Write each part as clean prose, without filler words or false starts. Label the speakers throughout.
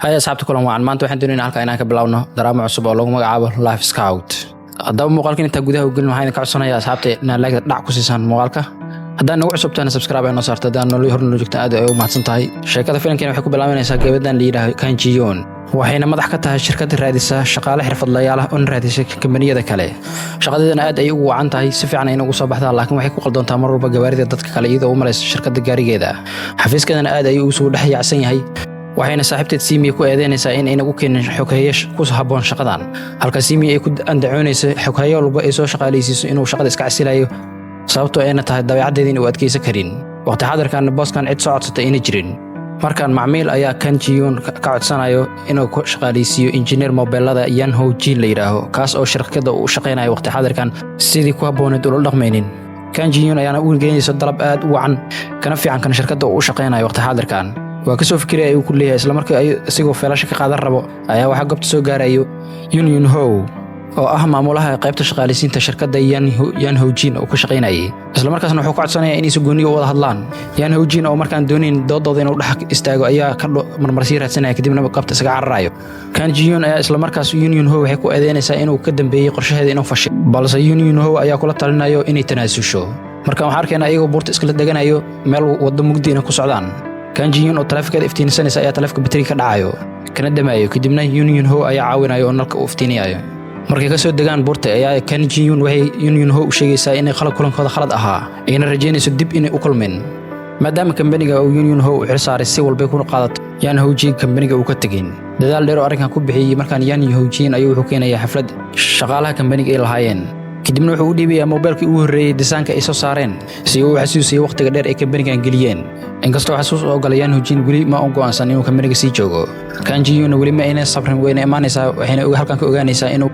Speaker 1: هاي أصحابتي كلهم وعن ما أنتوا waxaan doonaynaa halka inaan ka bilowno daraamo cusub oo lagu magacaabo Life Scout. Haddaba muuqaalkan inta gudaha u gelin waxaan ka codsanayaa asxaabta inaad like dhac ku siisaan muuqaalka. haddaan nagu cusubtaan subscribe ay noo saarto haddaan nolol horno joogta aad ay u mahadsan tahay. Sheekada filimkan waxay ku bilaabanaysaa gabadhan la yiraahdo Kan Ji Yoon. waxayna madax ka tahay shirkad raadisa shaqaale xirfadlayaal ah oo raadisa kambaniyada kale. shaqadeedana aad ay ugu wacan tahay si fiican ay ugu soo baxdaa laakiin waxay ku qaldoontaa mar walba gawaarida dadka kale iyadoo u malaysa shirkadda gaarigeeda. xafiiskeedana aad ay u soo dhaxayacsan yahay. waxayna saaxiibteed Simi ku eedeynaysaa in ayna u keenin xoghaye ku habboon shaqadan. halka Simi ay ku andacoonayso xoghaye walba ay soo shaqaaleysiiso inuu shaqada iska casilayo sababtoo ayna tahay dabeecaddeeda in uu adkeysan karin. waqti xadarkan booskan cid soo codsatay inay jirin. markaan macmiil ayaa Kan Ji Yoon ka codsanayo inuu ku shaqaaleysiiyo injineer mobilada Yan Ho Jin la yiraahdo kaas oo shirkadda u shaqeynayo waqti xadarkan sidii ku habbooneed ula dhaqmaynin. Kan Ji Yoon ayaana u geynayso dalab aad u wacan kana fiican kan shirkadda u shaqeynayo waqti xadarkan. waa ka soo fikiray ay ku leeyahay isla markii ay asigoo feelasha ka qaadan rabo ayaa waxa goobta soo gaarayo Yun Ho oo ah maamulaha qaybta shaqaaleysiinta shirkadda Yan Ho Jin oo ku shaqeynayay. isla markaasna wuxuu ku codsanayaa in isgooniyo wada hadlaan. Yan Ho Jin oo markaan doonayn doodooda inuu dhax istaago ayaa ka marmarsi raadsanaya kadibna goobta isaga cararayo. Kan Ji Yoon ayaa isla markaas Yun Ho waxay ku eedeynaysaa inuu ka dambeeyay qorshaheeda inuu fashay balse Yun Ho ayaa kula talinayo inay tanaasusho. markaan waxaan arkaynaa iyagoo buurta iskala deganayo meel wada mugdi ku socdaan. Kan Ji Yoon oo taleefankeeda iftiinsanaysa ayaa taleefanka bateri ka dhacayo kana damayo kadibna Yun Ho ayaa caawinayo oo nalka u iftiinayo. markay ka soo degaan buurta ayaa Kan Ji Yoon waxay Yun Ho u sheegaysaa inay kulankooda khalad ahaa ayna rajeynayso dib inay u kulmeen maadaama kambaniga uu Yun Ho u xilsaaray si walba ku qaadato Yan Ho Jin kambaniga uu ka tagin. dadaal dheer oo arrinkan ku bixiyay markaan Yan Ho Jin ayuu wuxuu keenayaa xaflad shaqaalaha kambaniga ay lahaayeen kadibna wuxuu u dhiibayaa mobilkii ugu horreeyay disaanka ay soo saareen si uu xasuusiyo waqtiga dheer ay kambanigan geliyeen. inkastoo xasuus oo galay Yan Ho Jin weli ma go'aansan inuu kambaniga sii joogo. Kan Ji Yoon weli ma ayna sabrin weyna imaanaysaa waxayna halkan ka ogaanaysaa inuu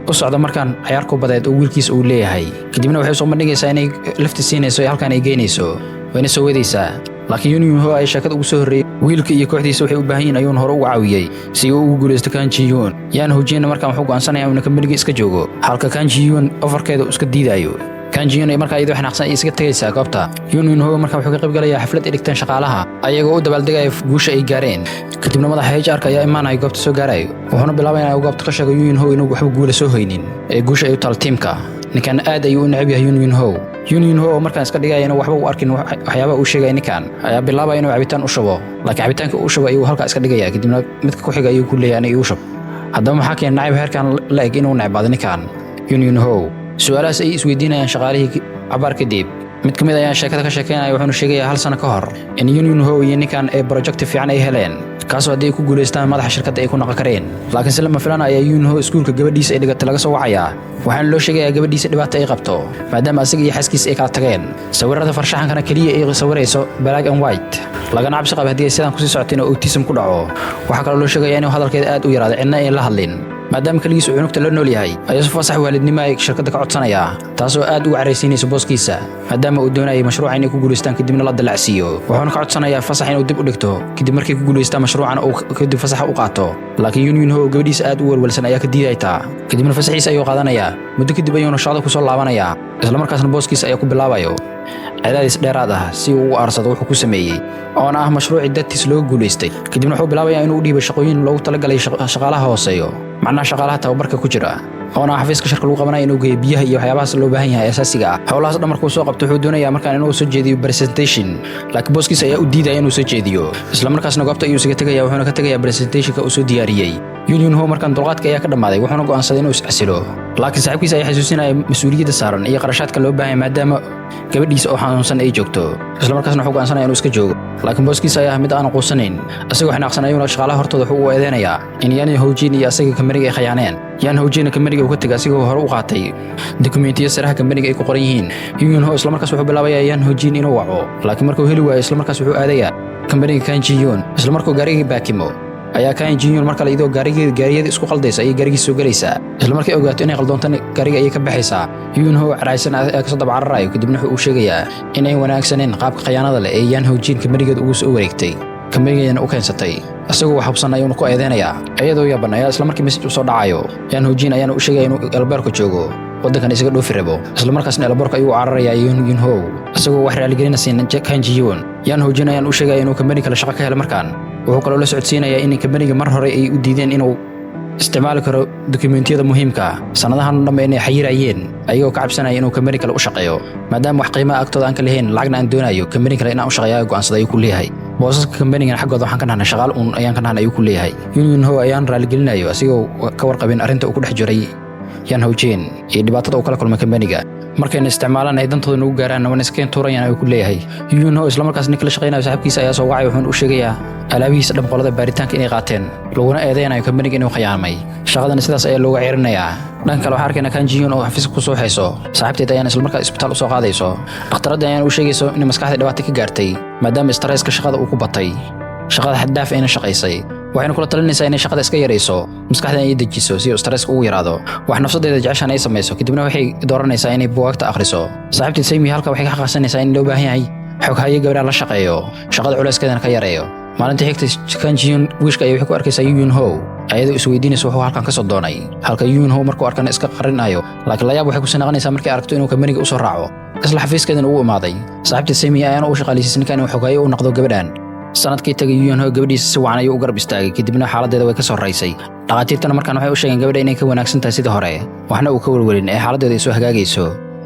Speaker 1: u socdo markaan ciyaar ku badeed oo wiilkiisa uu leeyahay. kadibna waxay soo bandhigaysaa inay lafti siinayso ee halkan ay geynayso wayna soo wadaysaa. laakiin Yun Ho ay shaqada ugu soo horreeyay wiilka iyo kooxdiisa waxay u baahan yihiin ayuun hore ugu caawiyay si uu ugu guuleysto Kan Ji Yoon. Yan Ho Jin markaan wuxuu go'aansanayaa inuu kambaniga iska joogo halka Kan Ji Yoon ofarkeeda iska diidayo. Kan Ji Yoon ay markaa iyadoo xanaaqsan iska tagaysaa goobta. Yun Ho markaa wuxuu ka qayb galayaa xaflad ay dhigtaan shaqaalaha ayagoo u dabaaldegaya guusha ay gaareen. kadibna madaxa HR-ka ayaa imaanaya goobta soo gaarayo wuxuuna bilaabayaa inuu goobta ka sheego Yun Ho inuu waxba guul soo haynin ee guusha ay u tal tiimka. ninkan aad ayuu u neceb yahay Yun Ho. Yun Ho markaan iska dhigaya inuu waxba u arkin waxyaabaha uu sheegay ninkan ayaa bilaabaya inuu cabitaan u shubo laakiin cabitaanka uu shubo ayuu halka iska dhigaya kadibna midka ku xiga ayuu ku leeyahay inuu shub. haddaba maxaa keenay nacayb heerkan la eg inuu necbaado ninkan Yun Ho. su'aalahaas ay isweydiinayaan shaqaalihii cabaar kadib mid ka mid ayaa sheekada ka sheekeynaya wuxuuna sheegayaa hal sano ka hor in Yun Ho iyo ninkan ay project fiican ay heleen kaasoo haddii ay ku guuleystaan madaxa shirkadda ay ku noqon kareen. laakiin si lama filaan ayaa Yun Ho iskuulka gabadhiisa ay dhigatay laga soo wacayaa waxaana loo sheegayaa gabadhiisa dhibaato ay qabto maadaama asaga iyo xaaskiisa ay kala tageen. sawirrada farshaxankana keliya ay sawirayso black and white lagana cabsi qaba haddii ay sidaan kusii socoteen oo autism ku dhaco. waxaa kaloo loo sheegayaa inuu hadalkeeda aad u yaraaday cidna ay la hadlin maadaama kaligiisa cunugta la nool yahay ayaa si fasax waalidnimo ay shirkadda ka codsanayaa taasoo aad ugu careysiinaysa booskiisa maadaama uu doonayay mashruuca inay ku guuleystaan kadibna la dalacsiiyo. wuxuuna ka codsanayaa fasax inuu dib u dhigto kadib markay ku guuleystaan mashruucan uu kadib fasax u qaato. laakiin Yun Ho gabadhiisa aad u walwalsan ayaa ka diidaytaa kadibna fasaxiisa ayuu qaadanayaa muddo kadib ayuuna shaqada ku soo laabanayaa isla markaasna booskiisa ayaa ku bilaabayo cadaadis dheeraad ah si uu u aarsado wuxuu ku sameeyey oona ah mashruuci dadkiis looga guuleystay. kadibna wuxuu bilaabayaa inuu u dhiibo shaqooyin loogu talagalay shaqaalaha hooseeyo macnaha shaqaalaha tababarka ku jira oona ah xafiiska shirka lagu qabanayo inuu geeyo biyaha iyo waxyaabahaas loo baahan yahay asaasiga ah. howlahaas dhan markuu soo qabto wuxuu doonayaa markaan inuu soo jeediyo presentation laakiin booskiisa ayaa u diidaya inuu soo jeediyo isla markaasna goobta ayuu isaga tegaya wuxuuna ka tegayaa presentationka uu soo diyaariyey. Yun Ho markaan dulqaadka ayaa ka dhammaaday wuxuuna go'aansaday inuu iscasilo laakiin saaxiibkiisa ayaa xasuusinaya mas'uuliyadda saaran iyo qarashaadka loo baahan maadaama gabadhiisa oo xanuunsan ay joogto. isla markaasna wuxuu go'aansanaya inuu iska joogo laakiin booskiisa ayaa mid aan quusanayn asagoo xanaaqsan ayuuna shaqaalaha hortooda wuxuu u eedeynayaa in Yan Ho Jin iyo asaga kambaniga ay khayaaneen. Yan Ho Jin kambaniga uu ka tagay asigoo hore u qaatay dokumentiyo saraha kambaniga ay ku qoran yihiin. Yun Ho isla markaas wuxuu bilaabayaa Yan Ho Jin inuu waco laakiin markuu heli waayo isla markaas wuxuu aadayaa kambaniga Kan Ji Yoon. isla markuu gaariga baakimo ayaa Kan Ji Yoon markale iyadoo gaarigeeda isku qaldaysa ay gaarigiisa soo galaysaa isla markay ogaato inay qaldoontan gaariga ayay ka baxaysaa. Yun Ho caraysan ayaa ka soo daba cararayo kadibna wuxuu u sheegayaa inay wanaagsaneen qaabka khiyaanada leh ee Yan Ho Jin kambanigeeda ugu soo wareegtay kambanigeedana u keensatay. asagoo wax hubsan ayuu ku eedeynaya ayadoo yaban ayaa isla markii message u soo dhacayo Yan Ho-jin ayaana u sheegay inuu albaarka joogo wadankan isaga dhoofi rabo isla markaasna albaarka ayuu cararaya Yoon Ho asagoo wax raali gelin siin Kang Ji-yoon Yan Ho-jin ayaan u sheegay inuu company kala shaqo ka helo markaan wuxuu kale la socodsiinaya in company-ga mar hore ay u diideen inuu isticmaali karo dokumentiyada muhiimka sanadahan dhanba inay xayirayeen ayagoo ka cabsanaya inuu company kale u shaqeeyo maadaama wax qiimo agtooda aan ka lahayn lacagna aan doonayo company kale inaan u shaqeeyo go'aansaday ku leeyahay boosaska company-ga xaggooda waxaan ka nahnay shaqaal ayaan ka nahnay ku leeyahay Yoon Ho ayaan raali gelinayo asigoo ka warqabin arrinta uu ku dhex jiray Yan Ho-jin iyo dhibaatada uu kala kulmay company-ga markayna isticmaalaan ay dantooda ugu gaaraan wana iskeen tuurayaan ay ku leeyahay Yoon Ho isla markaas ninka la shaqeynayo saaxiibkiisa ayaa soo wacay wuxuu u sheegayaa alaabihiisa dhan qolada baaritaanka inay qaateen laguna eedeynayo company-ga inuu khiyaamay shaqadan sidaas ayaa looga ceerinayaa dhan kale waxaa arkaynaa Kang Ji-yoon oo xafiiska ku soo hayso saaxiibteed ayaan isla markaas isbitaal u soo qaadayso dhakhtaradda ayaan u sheegayso in maskaxda dhibaato ka gaartay maadaama stresska shaqada uu ku batay shaqada xad dhaaf ayna shaqaysay waxayna kula talinaysaa inay shaqada iska yareyso maskaxda ay dejiso si uu stresska ugu yaraado wax nafsadeeda jeceshan ay samayso kadibna waxay dooranaysaa inay buugaagta akhriso saaxiibteed Sammy halka waxay ka xaqsanaysaa in loo baahan yahay xog haye gabadha la shaqeeyo shaqada culeyskeedana ka yareeyo maalintii xigtay Kang Ji-yoon wiishka ay wax ku arkaysaa Yoon Ho ayadoo isweydiinayso wuxuu halkan ka soo doonay halka Yoon Ho markuu arkana iska qarinayo laakiin la yaab waxay ku sanaqanaysaa markay aragto inuu company-ga u soo raaco isla xafiiskeedana uu imaaday saaxiibteed Sammy ayaana u shaqaaleysiisay ninkan inuu xog haye u noqdo gabadhan sanadkii tagay Yoon Ho gabadhiisa si wacan ayuu u garab istaagay kadibna xaaladeeda way ka soo raysay dhaqaatiirtana markaan waxay u sheegeen gabadha inay ka wanaagsan tahay sidii hore waxna uu ka walwalin ee xaaladeeda ay soo hagaagayso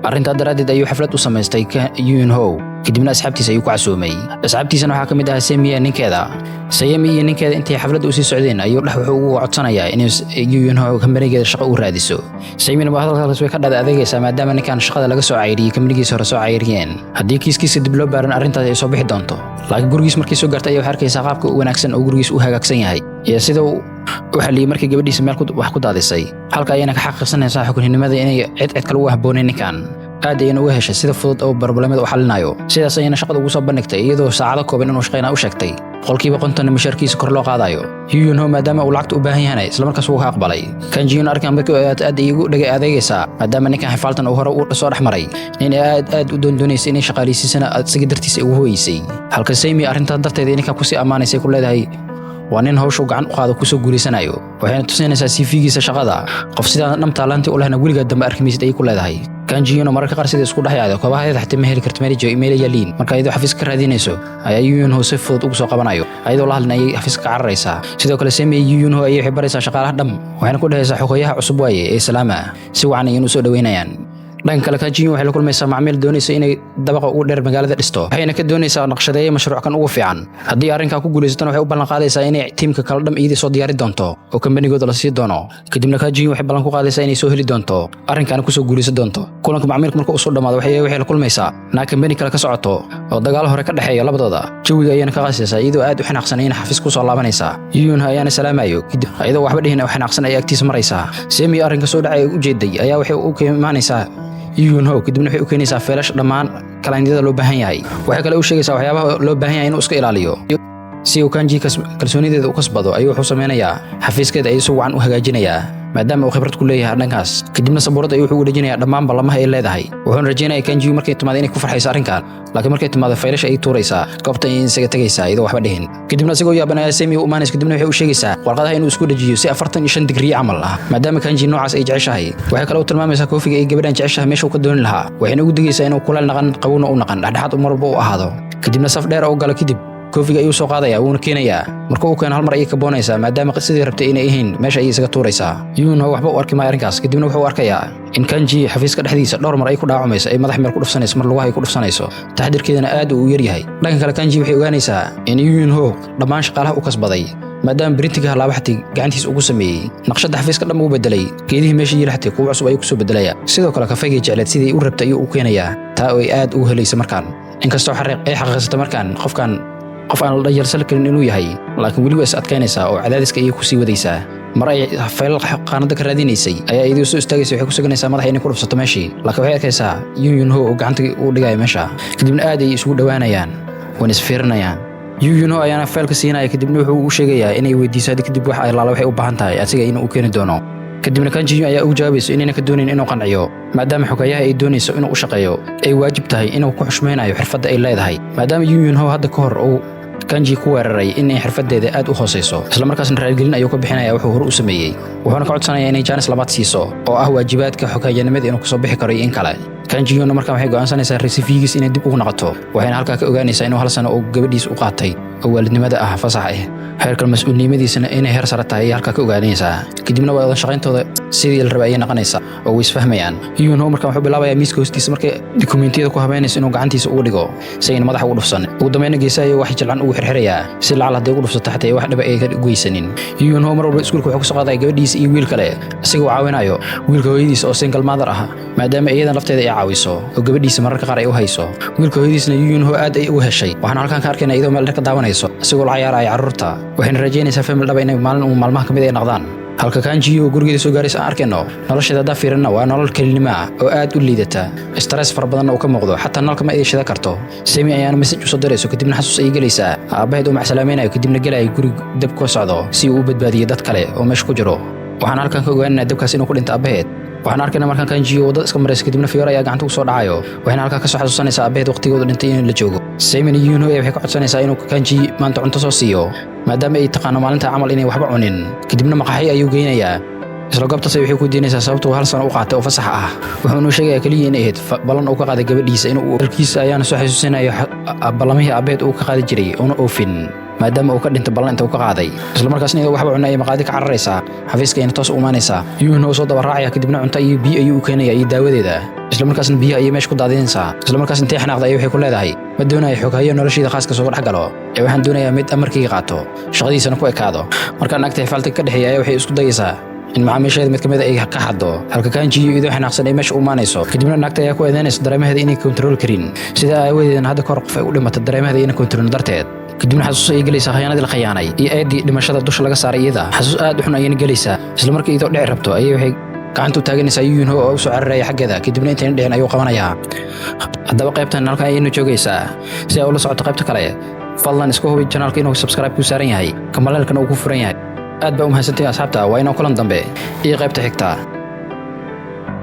Speaker 1: arrintaa daraaddeed ayuu xaflad u samaystay Yoon Ho kadibna asxaabtiisa ayuu ku casuumay asxaabtiisana waxaa ka mid ahaa Sammy iyo ninkeeda Sammy iyo ninkeeda intay xafladda u sii socdeen ayuu dhex wuxuu ugu codsanayaa in Yoon Ho company-geeda shaqo u raadiso Sammyna hadalkaas way ka dhad adeegaysaa maadaama ninkan shaqada laga soo cayriyay company-giisa hore soo cayriyeen haddii kiiskiisa dib loo baaran arrintaas ay soo bixi doonto laakiin gurigiis markii soo gaartay ayuu arkaysaa qaabka u wanaagsan oo gurigiis u hagaagsan yahay iyo sida uu u xaliyay markii gabadhiisa meel wax ku daadisay halka ayana ka xaqiiqsanaysaa xukunimada inay cid kale u habbooneen ninkan aad ayana uga heshay sida fudud oo barbalamada u xalinayo sidaas ayana shaqada ugu soo bandhigtay iyadoo saacado kooban inuu shaqeynaa u sheegtay qolkiiba 50 mushaarkiisa kor loo qaadayo Yoon Ho maadaama uu lacagta u baahan yahay isla markaas uu ka aqbalay Kang Ji-yoon arkaan markii aad igu dhagay adeegaysaa maadaama ninkan xifaaltan uu hore u soo dhaxmaray in aad u doondoonaysa inay shaqaaleysiisana asiga dartiisa ugu hooyisay halka Sammy arrintaas darteed ninkan ku sii amaanaysay ku leedahay waa nin hawshu gacan u qaado ku soo guuleysanayo waxayna tusinaysaa CV-giisa shaqada qof sidaa dhamtaalantii u lehna weligaa dambe arkimaysid ay ku leedahay Kang Ji-yoon mararka qaar sida isku dhaxyaado koobaha xataa ma heli karto meel email yaliin marka ayadoo xafiiska ka raadinayso ayaa Yoon Ho si fudud ugu soo qabanayo ayadoo la hadlinayay xafiiska ka cararaysa sidoo kale Sammy iyo Yoon Ho ayay baraysaa shaqaalaha dham waxayna ku dhahaysaa xogayaha cusub waaye ee salaama si wacan ay inuu soo dhaweynayaan dhanka kale Kang Ji-yoon waxay la kulmaysaa macmiil doonaysa inay dabaqa ugu dheer magaalada dhisto waxayna ka doonaysaa naqshadeeyo mashruucan ugu fiican haddii arrinka ku guuleysatana waxay u ballan qaadaysaa inay tiimka kala dham iyadii soo diyaari doonto oo company-gooda la sii doono kadibna Kang Ji-yoon waxay ballan ku qaadaysaa inay soo heli doonto arrinkan ku soo guuleysan doonto kulanka macmiilka markuu soo dhamaado waxay la kulmaysaa naag company kale ka socoto oo dagaal hore ka dhaxeeya labadooda jawiga ayana ka qasaysaa iyadoo aad u xanaaqsan in xafiis ku soo laabanaysa Yoon Ho ayaana salaamayo iyadoo waxba dhihin oo xanaaqsan ay agtiisa maraysaa Sammy arrinka soo dhacay u jeeday ayaa waxay u imaanaysaa Yoon Ho kadibna waxay u keenaysaa feelash dhammaan kalaaniyada loo baahan yahay waxay kale u sheegaysaa waxyaabaha loo baahan yahay inuu iska ilaaliyo si uu Kang Ji kalsoonideeda u kasbado ayuu wuxuu sameynayaa xafiiskeeda ay si wacan u hagaajinayaa maadaama uu khibrad ku leeyahay dhankaas kadibna sabuurada ayuu wuxuu u dhajinayaa dhammaan ballamaha ay leedahay wuxuuna rajaynayaa Kang Ji markay timaado inay ku farxayso arrinkan laakiin markay timaado feelash ay tuuraysaa goobta ay isaga tagaysaa iyadoo waxba dhihin kadibna asigoo yaabanaya Sammy u imaanaysa kadibna waxay u sheegaysaa warqadaha inuu isku dhajiyo si 45 digrii camal ah maadaama Kang Ji noocaas ay jeceshahay waxay kale u tilmaamaysaa koofiga ay gabadhan jeceshahay meesha uu ka dooni lahaa waxayna ugu digaysaa inuu kuleel naqan qabowna u naqan dhexdhexaad u marba u ahaado kadibna saf dheer oo galo kadib koofiga ayuu soo qaadaya wuuna keenayaa marka uu keeno hal mar ayay ka boonaysaa maadaama sidii rabtay inay yihiin meesha ayay isaga tuuraysaa Yoon Ho waxba u arki maayo arrinkaas kadibna wuxuu arkayaa in Kang Ji xafiiska dhexdiisa dhowr mar ay ku dhaawamayso ay madax meel ku dhufsanayso mar lugaha ay ku dhufsanayso taxdirkeedana aad uu yar yahay dhanka kale Kang Ji waxay ogaanaysaa in Yoon Ho dhammaan shaqaalaha u kasbaday maadaama printiga laabaxtay gacantiisa ugu sameeyay naqshada xafiiska dham uu bedelay geedihii meesha yilaxtay kuwa cusub ay ku soo bedelaya sidoo kale kafayga jecleed sidii uu rabtay ayuu u keenayaa taa ay aad ugu helayso markaan inkastoo xariiq ay xaqiiqsato markaan qof aan la dhayalsan karin inuu yahay laakiin weli waa is adkaynaysaa oo cadaadiska ayay ku sii wadaysaa mar ay faylal qaanada ka raadinaysay ayaa iyadoo soo istaagaysa waxay ku suganaysaa madaxa inay ku dhufsato meeshii laakiin waxay arkaysaa Yoon Ho oo gacanta u dhigayo meesha kadibna aad ay isugu dhawaanayaan wana isfiirinayaan Yoon Ho ayaana faylka siinaya kadibna wuxuu u sheegayaa inay weydiiso kadib wax ay laala waxay u baahan tahay asiga inuu u keeni doono kadibna Kang Ji ayaa u jawaabayso inayna ka doonayn inuu qanciyo maadaama xogayaha ay doonayso inuu u shaqeeyo ay waajib tahay inuu ku xushmeynayo xirfadda ay leedahay maadaama Yoon Ho hadda ka hor uu kanji ku weeraray in ay xirfadeeda aad u hooseyso isla markaasna raaligelin ayuu ka bixinayaa wuxuu hore u sameeyay wuxuuna ka codsanayaa inay jaanis labaad siiso oo ah waajibaadka xoghayanimada inuu kasoo bixi karo in kale kanjiyuna markaa waxay go'aansanaysaa resifigiis inay dib ugu noqoto waxayna halkaa ka ogaanaysaa inuu hal sano oo gabadhiis u qaatay oo waalidnimada ah fasax ah heerka mas'uulnimadiisana inay heer sare tahay halkaa ka ogaanaysaa kadibna wada shaqayntooda sidii la rabay ayay noqonaysaa oo way isfahmayaan Yoon markaa wuxuu bilaabayaa miiska hoostiisa markay dokumentiyada ku habeynayso inuu gacantiisa ugu dhigo si ay madaxa ugu dhufsan ugu dambeyn geesayo wax jilcan ugu xirxirayaa si lacag haday ugu dhufsato xataa wax dhib ay ka goysanin Yoon mar walba iskuulka wuxuu ku soo qaaday gabadhiisa iyo wiil kale asigoo caawinayo wiilka hooyadiisa oo single mother ah maadaama iyada lafteeda ay caawiso oo gabadhiisa mararka qaar ay u hayso wiilka hooyadiisna Yoon aad ay ugu heshay waxaan halkaan ka arkaynaa iyadoo meel ka daawanayso asigoo la ciyaaraya carruurta waxayna rajaynaysaa family dhab inay maalmaha kamid ay noqdaan halka kanji oo gurigeeda soo gaaraysa arkayno nolosheeda da fiirina waa nolol kelinimo ah oo aad u liidata stress far badan oo ka muuqdo xataa nalka ma ay shida karto Semi ayaan message u soo dirayso kadibna xasuus ay galaysaa aabaheed oo macsalaameynaayo kadibna galay guri dab ku socdo si uu u badbaadiyo dad kale oo meesha ku jiro waxaan halkaan ka ogaanaynaa dabkaas inuu ku dhinto aabaheed waxaan arkaynaa markaan kanji wadada iska maraysa kadibna Fiora ayaa gacanta ku soo dhacayo waxayna halkaa ka soo xasuusanaysaa aabaheed waqtigooda dhintay in la joogo Semi iyo Yoon waxay ka codsanaysaa inuu kanji maanta cunto soo siiyo maadaama ay taqaano maalinta camal inay waxba cunin kadibna maqaxay ayuu geynayaa isla goobtaas waxay ku diinaysaa sababtoo hal sano u qaatay oo fasax ah wuxuu sheegayaa kaliya in ay ahayd balan uu ka qaaday gabadhiisa inuu dalkiisa ayaana soo xasuusinayo ballamihii aabaheed uu ka qaadi jiray oo oofin maadaama uu ka dhintay ballan inta uu ka qaaday isla markaasna iyadoo waxba cunay maqaadi ka cararaysaa xafiiska inay toos u imaanaysaa Yoon soo daba raacaya kadibna cunto iyo biyo ayuu u keenayaa iyo daawadeeda isla markaasna biyo ayay meesha ku daadinaysaa isla markaasna intee xanaaqday waxay ku leedahay ma doonayo xoghayo nolosheeda khaaska soo dhex galo waxaan doonayaa mid amarkayga qaato shaqadiisana ku ekaado markaan agtay falta ka dhaxeeyay waxay isku dayaysaa in macaamiisheeda mid kamid ay ka xaddo halka kanji iyadoo xanaaqsan ay meesha u maanayso kadibna naagta ayaa ku eedeynaysa dareemaheeda inay control karin sida aawadeedana hadda kor qof ay u dhimatay dareemaheeda inay control darteed kadibna xasuus ay galaysaa khiyaanadii la khiyaanay iyo eedii dhimashada dusha laga saaray iyada xasuus aad u xun ayay galaysaa isla markii iyadoo dhici rabto ayay waxay gacanta u taaganaysaa Yoon oo soo cararaya xaggeeda kadibna intay dhicin ayuu qabanayaa haddaba qaybtan halkan ayaynu joogaysaa si ay ula socoto qaybta kale fadlan isku hubi channelka inuu subscribe ku saaran yahay kamaleelkana uu ku furan yahay aad baa u mahadsantahay asxaabta waa inoo kulan dambe iyo qaybta xigta